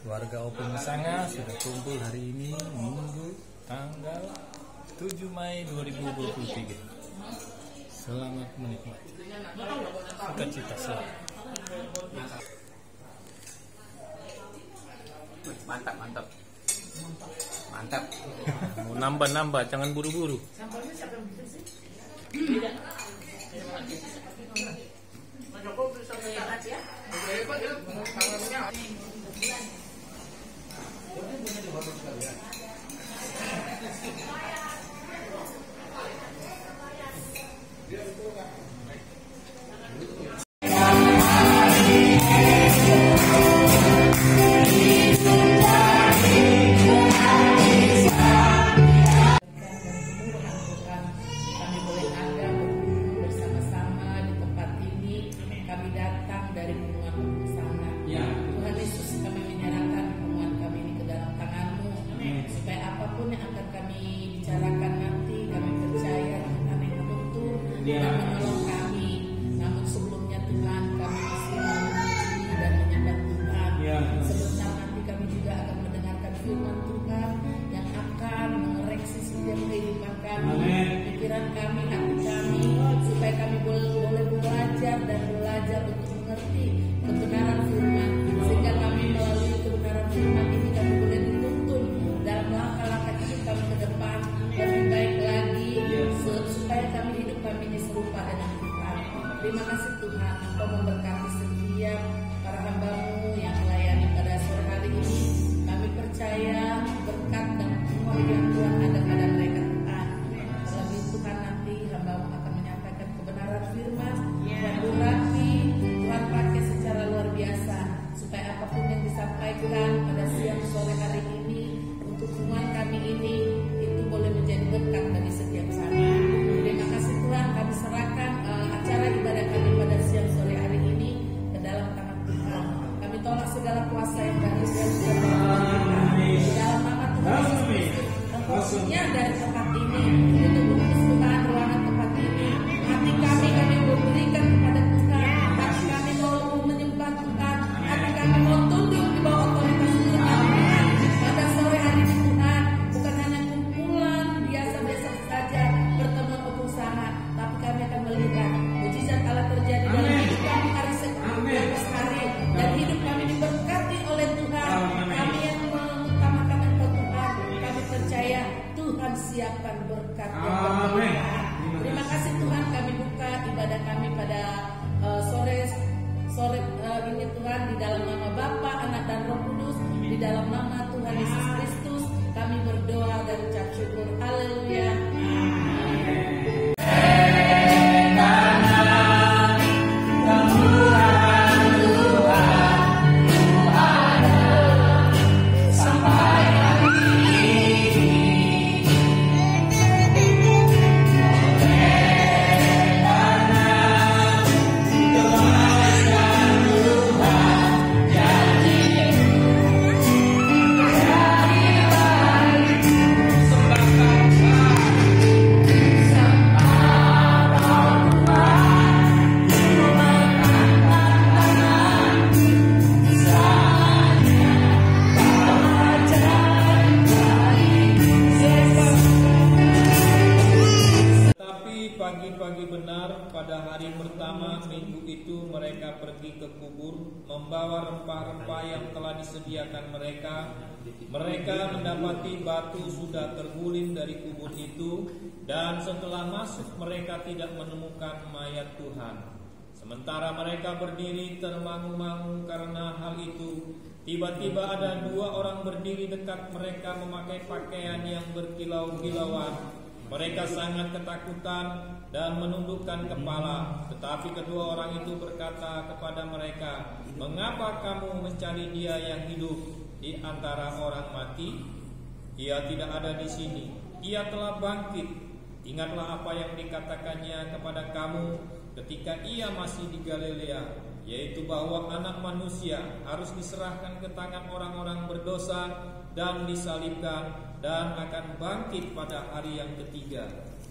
Warga Opung Sanga sudah kumpul hari ini Minggu tanggal 7 Mei 2023. Selamat menikmati. Sukacita selalu. Mantap, mantap. Mantap. Mau nambah-nambah, jangan buru-buru. Dari hubungan sana. Tuhan Yesus, kami menyerahkan hubungan kami ini ke dalam tangan-Mu, supaya apapun yang akan kami bicarakan nanti, kami percaya Tuhan yang menuntun dan menolong kami. Namun sebelumnya Tuhan, kami masih memuji dan menyembah Tuhan. Sebentar nanti kami juga akan mendengarkan firman Tuhan yang akan mengoreksi setiap kehidupan kami, pikiran kami, hati kami, supaya kami boleh belajar dan belajar untuk mengerti kebenaran firman, sehingga kami melalui kebenaran firman ini kami boleh dituntun dalam langkah-langkah hidup kami ke depan lebih baik lagi, supaya kami hidup kami ini serupa dengan Tuhan. Terima kasih Tuhan, Engkau memberkati setiap para hamba-Mu yang melayani pada sore hari ini. Kami percaya berkat dan kemuliaan Tuhan ada pada mereka Tuhan. Terlebih Tuhan, nanti hamba-Mu akan menyampaikan kebenaran firman dan berarti Tuhan pakai secara luar biasa, supaya apapun yang disampaikan pada siang sore hari ini untuk hubungan kami ini itu boleh menjadi berkat bagi setiap kami. Terima kasih Tuhan, kami serahkan acara ibadah kami pada siang sore hari ini ke dalam tangan Tuhan. Kami tolak segala kuasa yang dari Tuhan di dalam nama Tuhan Yesus. Khususnya dari tempat ini untuk bungkus Tuhan ruangan tempat ini, hati kami berikan kepada Tuhan. Hati kami mau menyembah Tuhan, hati kami mau tunduk di bawah otoritas Tuhan. Pada sore hari ini Tuhan, bukan hanya kumpulan biasa-biasa saja pertemuan Opung Sanga, tapi kami akan melihat mujizat Allah terjadi dalam hidup kami hari hari, dan hidup kami diberkati oleh Tuhan. Kami yang mengutamakan Engkau Tuhan, kami percaya Tuhan siapkan berkat yang berlimpah. Terima kasih Tuhan, kami buka ibadah kami pada sore ini Tuhan, di dalam nama Bapa, Anak dan Roh Kudus, di dalam nama Tuhan Yesus Kristus kami berdoa dan ucap syukur. Haleluya. Pagi-pagi benar pada hari pertama minggu itu mereka pergi ke kubur membawa rempah-rempah yang telah disediakan mereka. Mereka mendapati batu sudah terguling dari kubur itu, dan setelah masuk mereka tidak menemukan mayat Tuhan. Sementara mereka berdiri termangu-mangu karena hal itu, tiba-tiba ada dua orang berdiri dekat mereka memakai pakaian yang berkilau-kilauan. Mereka sangat ketakutan dan menundukkan kepala. Tetapi kedua orang itu berkata kepada mereka, "Mengapa kamu mencari Dia yang hidup di antara orang mati? Ia tidak ada di sini. Ia telah bangkit. Ingatlah apa yang dikatakannya kepada kamu ketika Ia masih di Galilea, yaitu bahwa Anak Manusia harus diserahkan ke tangan orang-orang berdosa dan disalibkan dan akan bangkit pada hari yang ketiga."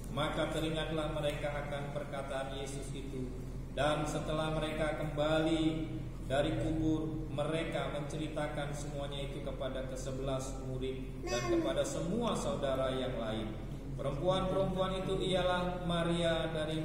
Maka teringatlah mereka akan perkataan Yesus itu. Dan setelah mereka kembali dari kubur, mereka menceritakan semuanya itu kepada ke-11 murid dan kepada semua saudara yang lain. Perempuan-perempuan itu ialah Maria dari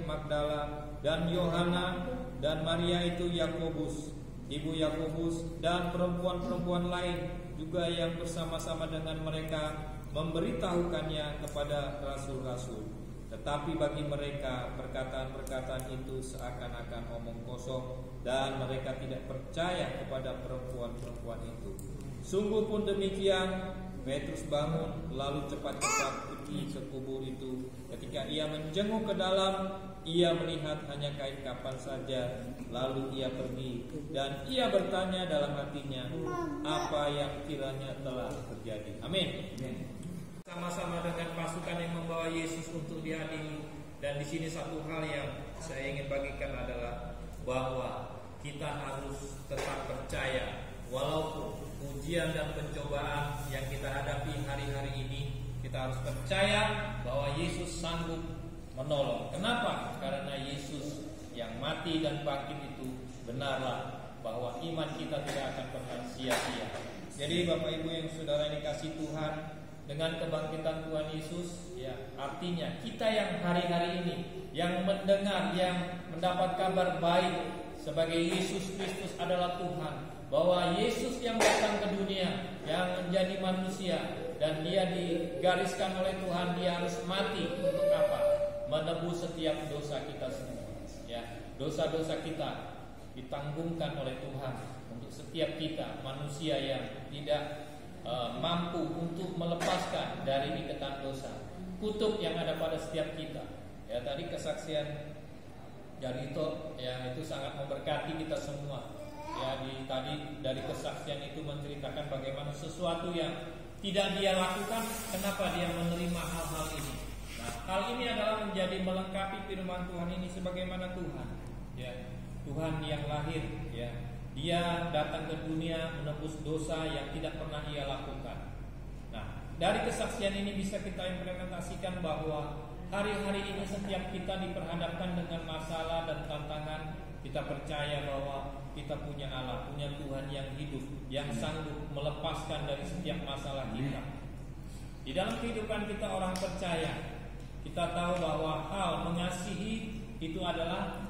Magdala dan Yohana, dan Maria itu Yakobus, ibu Yakobus, dan perempuan-perempuan lain juga yang bersama-sama dengan mereka memberitahukannya kepada rasul-rasul. Tetapi bagi mereka perkataan-perkataan itu seakan-akan omong kosong, dan mereka tidak percaya kepada perempuan-perempuan itu. Sungguh pun demikian, Petrus bangun lalu cepat-cepat pergi ke kubur itu. Ketika ia menjenguk ke dalam, ia melihat hanya kain kafan saja. Lalu ia pergi dan ia bertanya dalam hatinya, apa yang kiranya telah terjadi. Amin. Sama-sama dengan pasukan yang membawa Yesus untuk diadili. Dan di sini satu hal yang saya ingin bagikan adalah bahwa kita harus tetap percaya, walaupun ujian dan pencobaan yang kita hadapi hari-hari ini, kita harus percaya bahwa Yesus sanggup menolong. Kenapa? Karena Yesus yang mati dan bangkit itu benarlah bahwa iman kita tidak akan pernah sia-sia. Jadi Bapak Ibu yang saudara dikasih Tuhan, dengan kebangkitan Tuhan Yesus, ya, artinya kita yang hari-hari ini yang mendengar, yang mendapat kabar baik sebagai Yesus Kristus adalah Tuhan, bahwa Yesus yang datang ke dunia, yang menjadi manusia, dan dia digariskan oleh Tuhan, dia harus mati untuk apa? Menebus setiap dosa kita semua. Ya, dosa-dosa kita ditanggungkan oleh Tuhan untuk setiap kita manusia yang tidak mampu untuk melepaskan dari ikatan dosa, kutuk yang ada pada setiap kita. Ya, tadi kesaksian dari itu, ya, itu sangat memberkati kita semua. Ya, tadi dari kesaksian itu menceritakan bagaimana sesuatu yang tidak dia lakukan, kenapa dia menerima hal-hal ini. Nah, hal ini adalah menjadi melengkapi firman Tuhan ini sebagaimana Tuhan. Ya, Tuhan yang lahir, ya, dia datang ke dunia menebus dosa yang tidak pernah ia lakukan. Nah, dari kesaksian ini bisa kita implementasikan bahwa hari-hari ini setiap kita diperhadapkan dengan masalah dan tantangan, kita percaya bahwa kita punya Allah, punya Tuhan yang hidup, yang sanggup melepaskan dari setiap masalah kita. Di dalam kehidupan kita orang percaya, kita tahu bahwa hal mengasihi itu adalah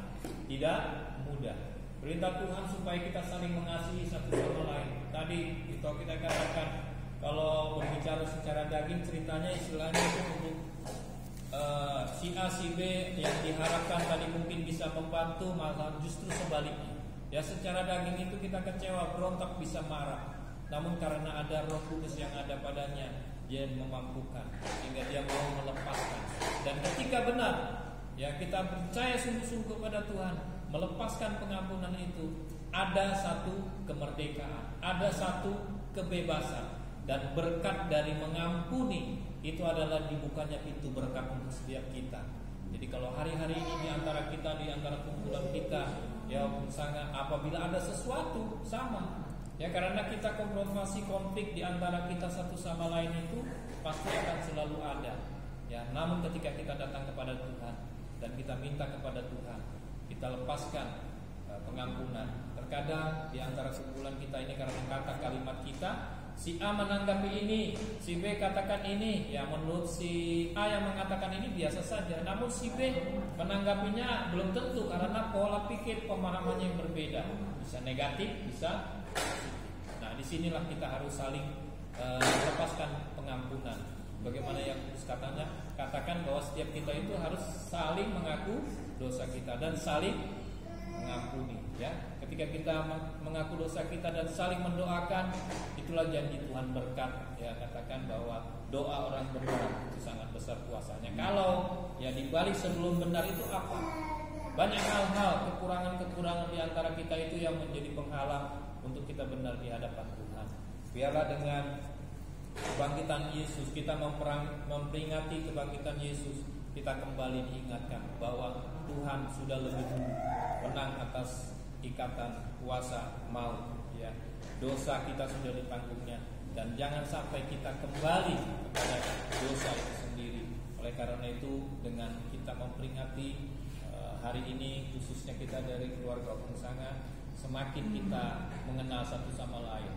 tidak mudah. Perintah Tuhan supaya kita saling mengasihi satu sama lain. Tadi itu kita katakan, kalau berbicara secara daging, ceritanya istilahnya itu untuk si A, si B yang diharapkan tadi mungkin bisa membantu, malah justru sebaliknya. Ya, secara daging itu kita kecewa, berontak, bisa marah. Namun karena ada Roh Kudus yang ada padanya, dia memampukan sehingga dia mau melepaskan. Dan ketika benar, ya, kita percaya sungguh-sungguh pada Tuhan, melepaskan pengampunan itu, ada satu kemerdekaan, ada satu kebebasan, dan berkat dari mengampuni itu adalah dibukanya pintu berkat untuk setiap kita. Jadi kalau hari-hari ini di antara kita, di antara kumpulan kita, ya, misalnya apabila ada sesuatu sama, ya, karena kita konfrontasi konflik di antara kita satu sama lain itu pasti akan selalu ada. Ya, namun ketika kita datang kepada Tuhan dan kita minta kepada Tuhan, kita lepaskan pengampunan. Terkadang di antara kumpulan kita ini karena kata kalimat kita, si A menanggapi ini, si B katakan ini. Ya, menurut si A yang mengatakan ini biasa saja, namun si B menanggapinya belum tentu karena pola pikir pemahamannya yang berbeda. Bisa negatif, bisa positif. Nah, disinilah kita harus saling melepaskan pengampunan. Bagaimana yang katanya katakan bahwa setiap kita itu harus saling mengaku dosa kita dan saling mengampuni. Ya, ketika kita mengaku dosa kita dan saling mendoakan, itulah janji Tuhan berkat. Ya, katakan bahwa doa orang benar itu sangat besar kuasanya. Kalau ya dibalik sebelum benar itu apa? Banyak hal-hal, kekurangan-kekurangan di antara kita itu yang menjadi penghalang untuk kita benar di hadapan Tuhan. Biarlah dengan kebangkitan Yesus, kita memperingati kebangkitan Yesus, kita kembali diingatkan bahwa Tuhan sudah lebih dulu menang atas ikatan kuasa maut. Ya, dosa kita sudah ditanggungnya, dan jangan sampai kita kembali kepada dosa itu sendiri. Oleh karena itu, dengan kita memperingati hari ini khususnya kita dari keluarga Opung Sanga semakin kita mengenal satu sama lain.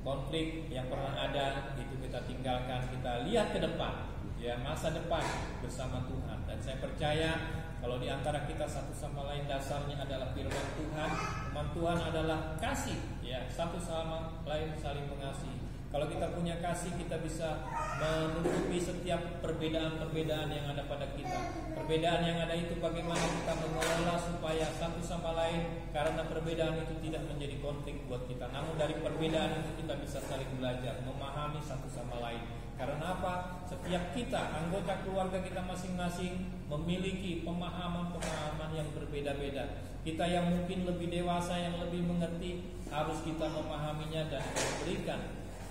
Konflik yang pernah ada itu kita tinggalkan, kita lihat ke depan, ya masa depan bersama Tuhan. Dan saya percaya kalau di antara kita satu sama lain dasarnya adalah firman Tuhan. Firman Tuhan adalah kasih, ya satu sama lain saling mengasihi. Kalau kita punya kasih, kita bisa menutupi setiap perbedaan-perbedaan yang ada pada kita. Perbedaan yang ada itu bagaimana kita mengelola supaya satu sama lain, karena perbedaan itu tidak menjadi konflik buat kita. Namun dari perbedaan itu kita bisa saling belajar, memahami satu sama lain. Karena apa? Setiap kita, anggota keluarga kita masing-masing memiliki pemahaman-pemahaman yang berbeda-beda. Kita yang mungkin lebih dewasa, yang lebih mengerti, harus kita memahaminya dan memberikan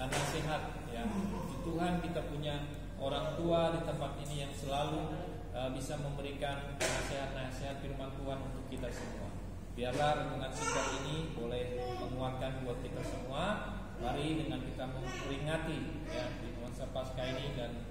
nasihat, ya. Di Tuhan kita punya orang tua di tempat ini yang selalu bisa memberikan nasihat-nasihat firman Tuhan untuk kita semua. Biarlah renungan singkat ini boleh menguatkan buat kita semua. Mari dengan kita memperingati, ya, di masa Paskah ini, dan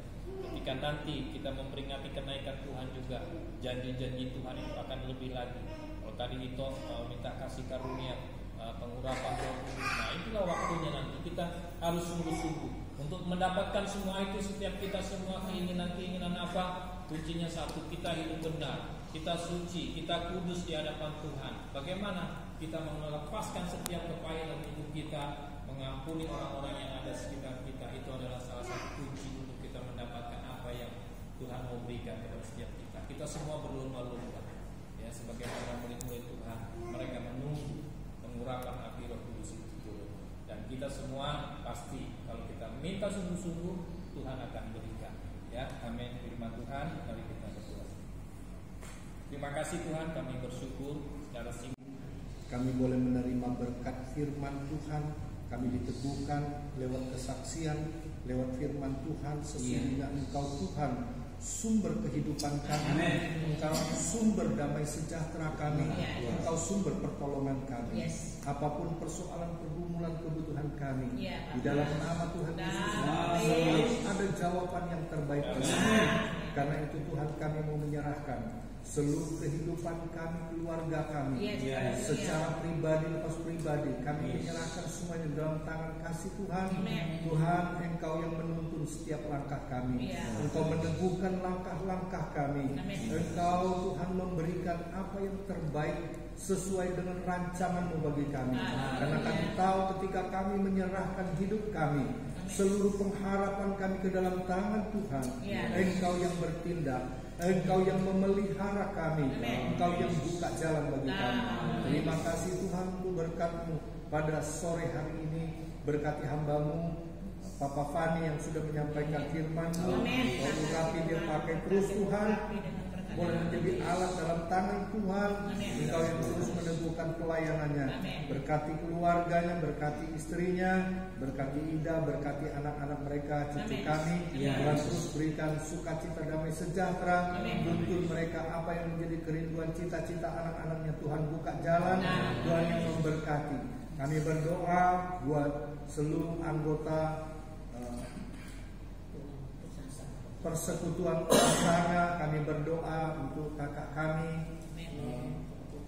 ketika nanti kita memperingati kenaikan Tuhan juga, janji-janji Tuhan itu akan lebih lagi. Kalau tadi itu minta kasih karunia, pengurapan Roh Kudus. Nah, itulah waktunya nanti kita harus sungguh-sungguh untuk mendapatkan semua itu. Setiap kita semua keinginan apa? Kuncinya satu, kita hidup benar, kita suci, kita kudus di hadapan Tuhan. Bagaimana kita melepaskan setiap kepahitan hidup kita, mengampuni orang-orang yang ada sekitar kita. Itu adalah salah satu kunci untuk kita mendapatkan apa yang Tuhan mau berikan kepada setiap kita. Kita semua berlomba-lomba, ya, sebagai para murid-murid Tuhan. Mereka menunggu mengurapan api Roh Kudus itu turun. Dan kita semua pasti kalau kita minta sungguh-sungguh, Tuhan akan berikan. Ya, amin. Firman Tuhan, mari kita berdoa. Terima kasih Tuhan, kami bersyukur secara singkat kami boleh menerima berkat firman Tuhan. Kami diteguhkan lewat kesaksian, lewat firman Tuhan. Sesungguhnya Engkau Tuhan sumber kehidupan kami, Engkau sumber damai sejahtera kami, Engkau sumber pertolongan kami. Apapun persoalan, pergumulan, kebutuhan kami, di dalam nama Tuhan Yesus selalu ada jawaban yang terbaik bagi kami. Karena itu Tuhan, kami mau menyerahkan seluruh kehidupan kami, keluarga kami, secara pribadi lepas pribadi, kami menyerahkan semuanya dalam tangan kasih Tuhan. Tuhan, Engkau yang menuntun setiap langkah kami, Engkau meneguhkan langkah-langkah kami. Engkau Tuhan memberikan apa yang terbaik sesuai dengan rancangan-Mu bagi kami. Karena kami tahu ketika kami menyerahkan hidup kami, seluruh pengharapan kami ke dalam tangan Tuhan, Engkau yang bertindak, Engkau yang memelihara kami, Engkau yang buka jalan bagi kami. Terima kasih Tuhan untuk berkat-Mu pada sore hari ini. Berkati hamba-Mu Papa Fani yang sudah menyampaikan firman-Mu. Urapi dia pakai terus Tuhan, boleh menjadi alat dalam tangan Tuhan. Engkau yang terus meneguhkan pelayanannya. Berkati keluarganya, berkati istrinya, berkati Ida, berkati anak-anak mereka, cucu kami. Tuhan terus berikan sukacita, damai sejahtera. Tuntun mereka apa yang menjadi kerinduan cita-cita anak-anaknya. Tuhan buka jalan, Tuhan yang memberkati. Kami berdoa buat seluruh anggota Persekutuan Sanga. Kami berdoa untuk kakak kami,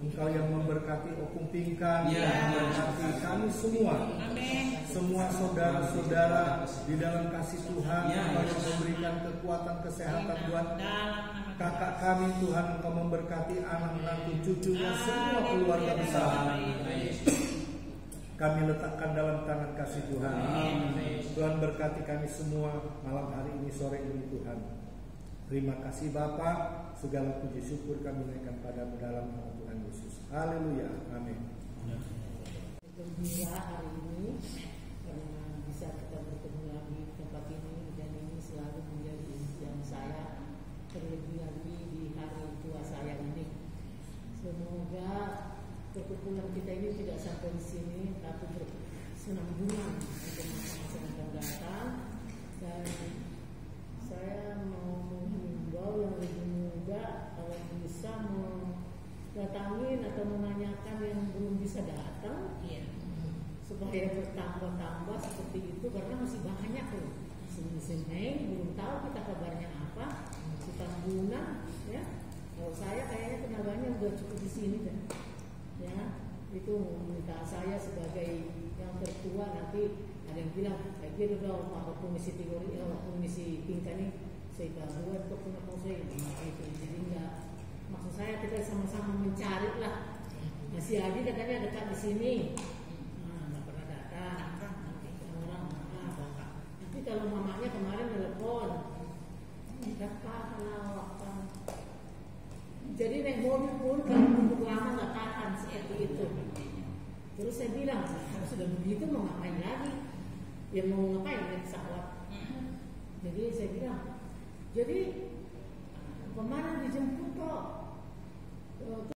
Engkau yang memberkati Opung Pingkan, memberkati kami semua, semua saudara-saudara di dalam kasih Tuhan. Engkau yang memberikan kekuatan, kesehatan buat kakak kami. Tuhan, Engkau memberkati anak menantu cucunya, semua keluarga besar. Kami letakkan dalam tangan kasih Tuhan. Tuhan berkati kami semua malam hari ini, sore ini Tuhan. Terima kasih Bapa. Segala puji syukur kami naikkan pada dalam nama Tuhan Yesus. Haleluya. Amin. Gembira hari ini karena bisa kita bertemu lagi di tempat ini, dan ini selalu menjadi impian saya, terlebih lagi di hari tua saya ini. Semoga perkumpulan kita ini tidak sampai di sini, tapi bersenambungan untuk masa-masa yang akan datang. Dan saya mau menghimbau yang lebih muda, kalau bisa mendatangi atau menanyakan yang belum bisa datang, supaya bertambah-tambah seperti itu, karena masih banyak loh. Musim Mei belum tahu kita kabarnya apa, kita Bulan, ya. Kalau saya kayaknya tenaganya udah cukup di sini kan. Ya, itu meminta saya sebagai yang tertua, nanti ada yang bilang kayak gitu dong, Pak Komisi Tinggi, Komisi tingkat nih saya buat untuk punya konsei itu. Jadi enggak, maksud saya kita sama-sama mencari lah. Masih Adi katanya dekat di sini, nggak pernah datang. Orang nanti kalau mamanya kemarin telepon, kakak kalau jadi naik mobil pun kalau untuk lama nggak tahan seperti itu. Terus saya bilang, kalau sudah begitu mau ngapain lagi? Ya mau ngapain naik pesawat? Jadi saya bilang, jadi kemarin dijemput kok.